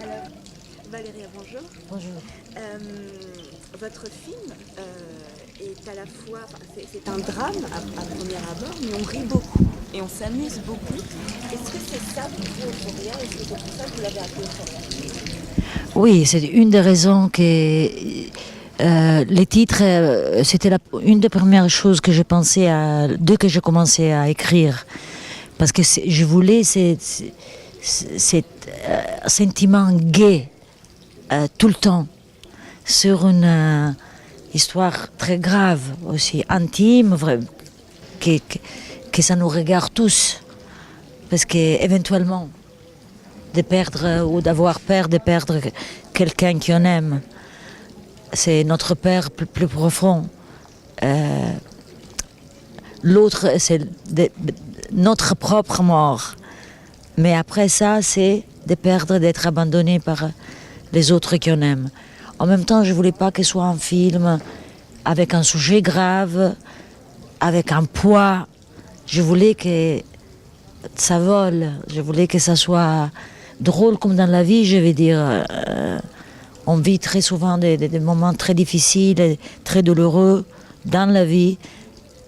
Alors, Valéria, bonjour. Bonjour. Votre film est à la fois, c'est un drame à premier abord, mais on rit beaucoup et on s'amuse beaucoup. Est-ce que c'est ça pour vous, Euphoria? Est-ce que c'est pour ça que vous l'avez appelé Euphoria? Oui, c'est une des raisons que les titres, c'était une des premières choses que j'ai pensé à dès que j'ai commencé à écrire. Parce que je voulais cet sentiment gai tout le temps sur une histoire très grave aussi, intime, que ça nous regarde tous. Parce qu'éventuellement, de perdre ou d'avoir peur de perdre quelqu'un qu'on aime, c'est notre peur plus profond. L'autre, c'est notre propre mort. Mais après ça, c'est de perdre, d'être abandonné par les autres qu'on aime. En même temps, je ne voulais pas que ce soit un film avec un sujet grave, avec un poids. Je voulais que ça vole. Je voulais que ça soit drôle comme dans la vie, je veux dire. On vit très souvent des moments très difficiles et très douloureux dans la vie,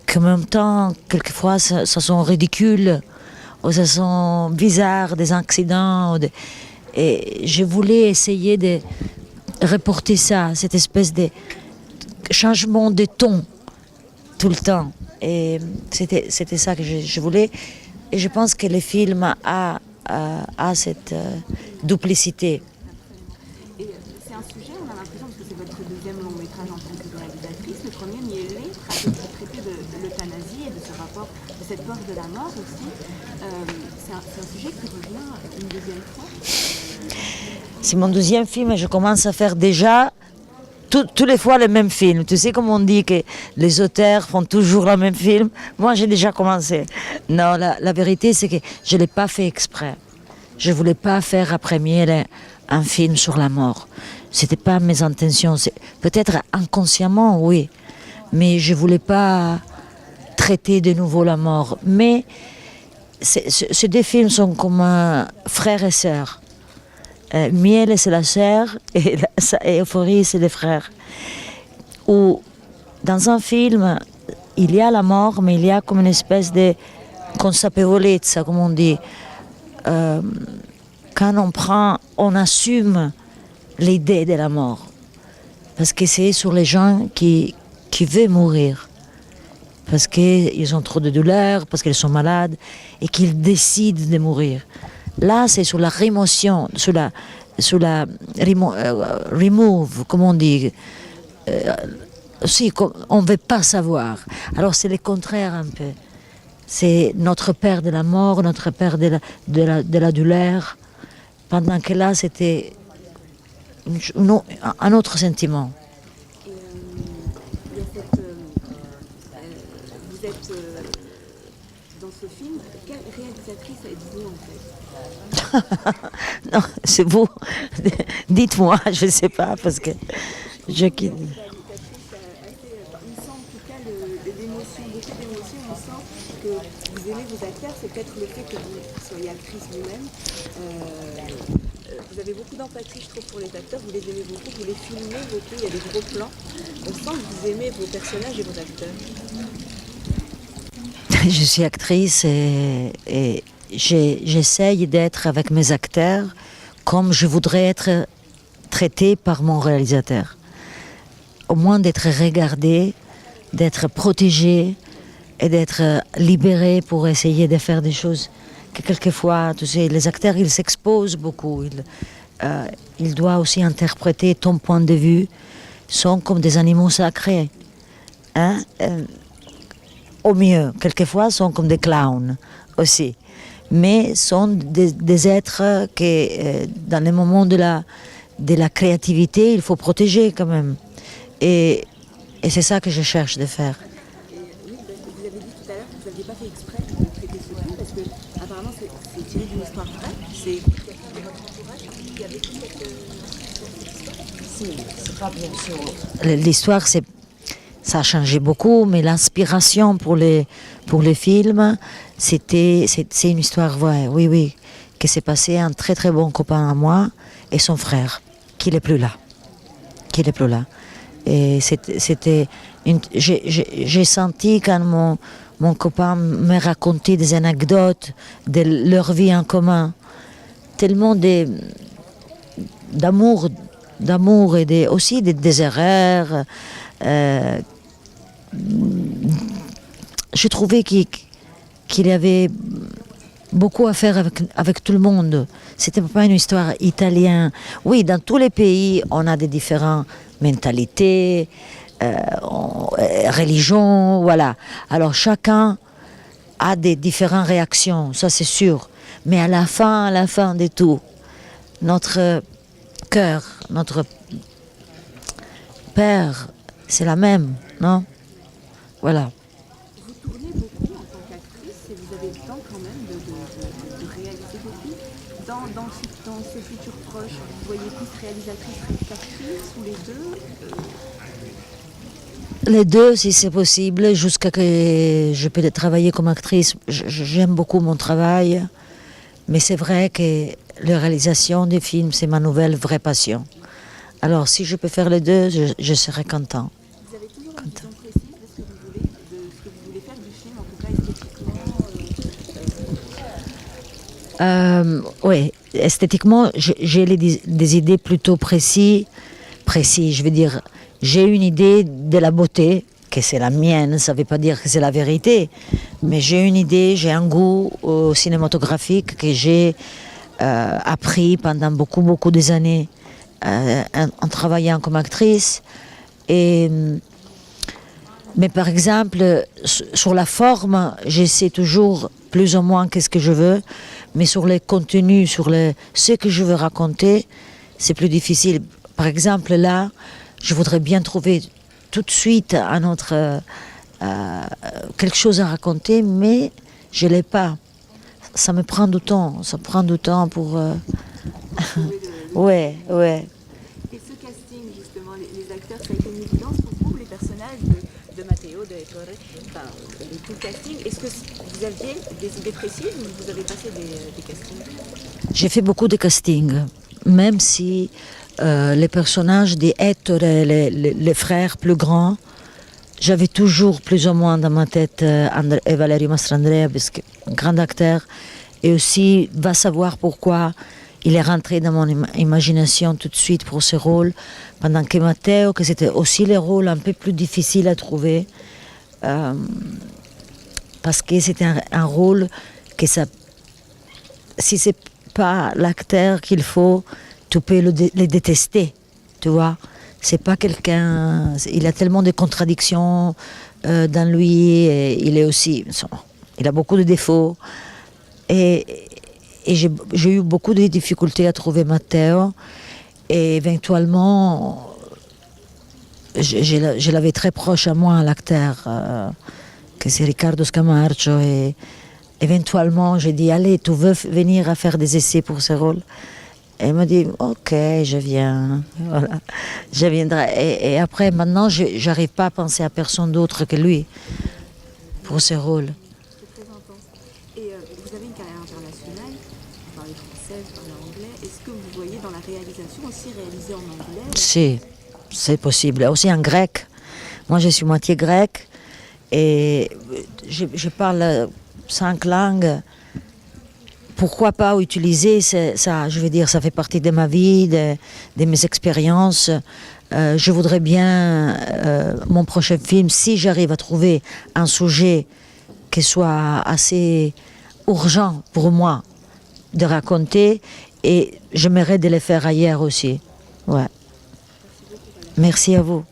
qu'en même temps, quelquefois, ça sont ridicules, ou ça sont bizarres, des accidents. Et je voulais essayer de reporter ça, cette espèce de changement de ton tout le temps. Et c'était ça que je voulais. Et je pense que le film a cette duplicité. Et c'est un sujet, on a l'impression, parce que c'est votre deuxième long métrage en tant que réalisatrice, le premier, Miele, traité de l'euthanasie et de ce rapport, de cette peur de la mort aussi. C'est un sujet qui revient une deuxième fois. C'est mon deuxième film et je commence à faire déjà tous les fois le même film. Tu sais comme on dit que les auteurs font toujours le même film? Moi j'ai déjà commencé. Non, la vérité c'est que je ne l'ai pas fait exprès. Je ne voulais pas faire après Miele un film sur la mort. Ce n'était pas mes intentions. Peut-être inconsciemment, oui. Mais je ne voulais pas traiter de nouveau la mort. Mais ces deux films sont comme frères et sœurs. Miele, c'est la sœur et Euphorie, c'est les frères. Où, dans un film, il y a la mort, mais il y a comme une espèce de consapevolezza, comme on dit. Quand on assume l'idée de la mort. Parce que c'est sur les gens qui veulent mourir. Parce qu'ils ont trop de douleur, parce qu'ils sont malades, et qu'ils décident de mourir. Là, c'est sur la rémotion, sur la remove, comme on dit. On ne veut pas savoir. Alors c'est le contraire un peu. C'est notre peur de la mort, notre peur de la douleur. Pendant que là, c'était un autre sentiment. Et il y a vous êtes dans ce film, quelle réalisatrice êtes-vous en fait? Non, c'est vous. Dites-moi, je ne sais pas, parce que je quitte. On sent en tout cas l'émotion, beaucoup d'émotions. On sent que vous aimez vos acteurs, c'est peut-être le fait que vous soyez actrice vous-même. Vous avez beaucoup d'empathie, je trouve, pour les acteurs. Vous les aimez beaucoup, vous les filmez beaucoup. Il y a des gros plans. On sent que vous aimez vos personnages et vos acteurs. Je suis actrice et j'essaye d'être avec mes acteurs comme je voudrais être traitée par mon réalisateur. Au moins d'être regardée, d'être protégée et d'être libérée pour essayer de faire des choses que quelquefois, tu sais, les acteurs, ils s'exposent beaucoup. Ils doivent aussi interpréter ton point de vue. Ils sont comme des animaux sacrés. Hein? Au mieux, quelquefois, sont comme des clowns aussi. Mais sont des êtres que, dans les moments de la créativité, il faut protéger quand même. Et c'est ça que je cherche de faire. Et oui, vous avez dit tout à l'heure que vous n'aviez pas fait exprès de traiter ce film, parce que apparemment c'est tiré d'une histoire vraie. C'est quelqu'un de votre entourage qui a vécu cette histoire. Si, c'est pas bien sûr. L'histoire, ça a changé beaucoup, mais l'inspiration pour les films, c'est une histoire vraie, oui, que s'est passé un très très bon copain à moi et son frère, qui n'est plus là. Et j'ai senti quand mon copain me racontait des anecdotes de leur vie en commun, tellement d'amour et aussi des erreurs. Je trouvais qu'il y avait beaucoup à faire avec tout le monde. C'était pas une histoire italienne. Oui, dans tous les pays, on a des différentes mentalités, religions, voilà. Alors chacun a des différentes réactions, ça c'est sûr. Mais à la fin de tout, notre cœur, notre père, c'est la même, non? Voilà. Vous tournez beaucoup en tant qu'actrice et vous avez le temps quand même de réaliser des films. Dans ce futur proche, vous voyez plus réalisatrice qu'actrice ou les deux Les deux, si c'est possible, jusqu'à que je peux travailler comme actrice. J'aime beaucoup mon travail, mais c'est vrai que la réalisation des films, c'est ma nouvelle vraie passion. Alors, si je peux faire les deux, je serai content. Vous avez toujours une vision précise de ce que vous voulez, faire du film, en tout cas esthétiquement Oui, esthétiquement, j'ai des idées plutôt précises. Je veux dire, j'ai une idée de la beauté, que c'est la mienne, ça ne veut pas dire que c'est la vérité, mais j'ai une idée, j'ai un goût cinématographique que j'ai appris pendant beaucoup des années en travaillant comme actrice. Mais par exemple, sur la forme, j'essaie toujours plus ou moins qu'est-ce que je veux, mais sur les contenus, ce que je veux raconter, c'est plus difficile. Par exemple, là, je voudrais bien trouver tout de suite quelque chose à raconter, mais je ne l'ai pas. Ça me prend du temps, pour... Ouais. Et ce casting, justement, les acteurs, ça a été une évidence pour vous, les personnages de Matteo, de Ettore, tout le casting. Est-ce que vous aviez des idées précises ou vous avez passé des castings? J'ai fait beaucoup de castings, même si les personnages d'Ettore, les frères plus grands, j'avais toujours plus ou moins dans ma tête Valerio Mastrandrea, parce que un grand acteur, et aussi va savoir pourquoi il est rentré dans mon imagination tout de suite pour ce rôle, pendant que Matteo, que c'était aussi le rôle un peu plus difficile à trouver, parce que c'était un rôle que ça, si c'est pas l'acteur qu'il faut, tu peux le détester, tu vois. C'est pas quelqu'un, il a tellement de contradictions dans lui, et il est aussi, il a beaucoup de défauts, et j'ai eu beaucoup de difficultés à trouver Matteo, et éventuellement, je l'avais très proche à moi, l'acteur, que c'est Riccardo Scamarcio, et éventuellement, j'ai dit, allez, tu veux venir à faire des essais pour ce rôle? Et il m'a dit, ok, je viens, voilà, je viendrai. Et après, maintenant, je n'arrive pas à penser à personne d'autre que lui pour ce rôle. C'est très intense. Et vous avez une carrière internationale, vous parlez français, vous parlez anglais. Est-ce que vous voyez dans la réalisation aussi réaliser en anglais? Si, c'est possible. Aussi en grec. Moi, je suis moitié grecque et je parle 5 langues. Pourquoi pas utiliser ça? Je veux dire, ça fait partie de ma vie, de mes expériences. Je voudrais bien, mon prochain film, si j'arrive à trouver un sujet qui soit assez urgent pour moi de raconter, et j'aimerais de le faire ailleurs aussi. Ouais. Merci à vous.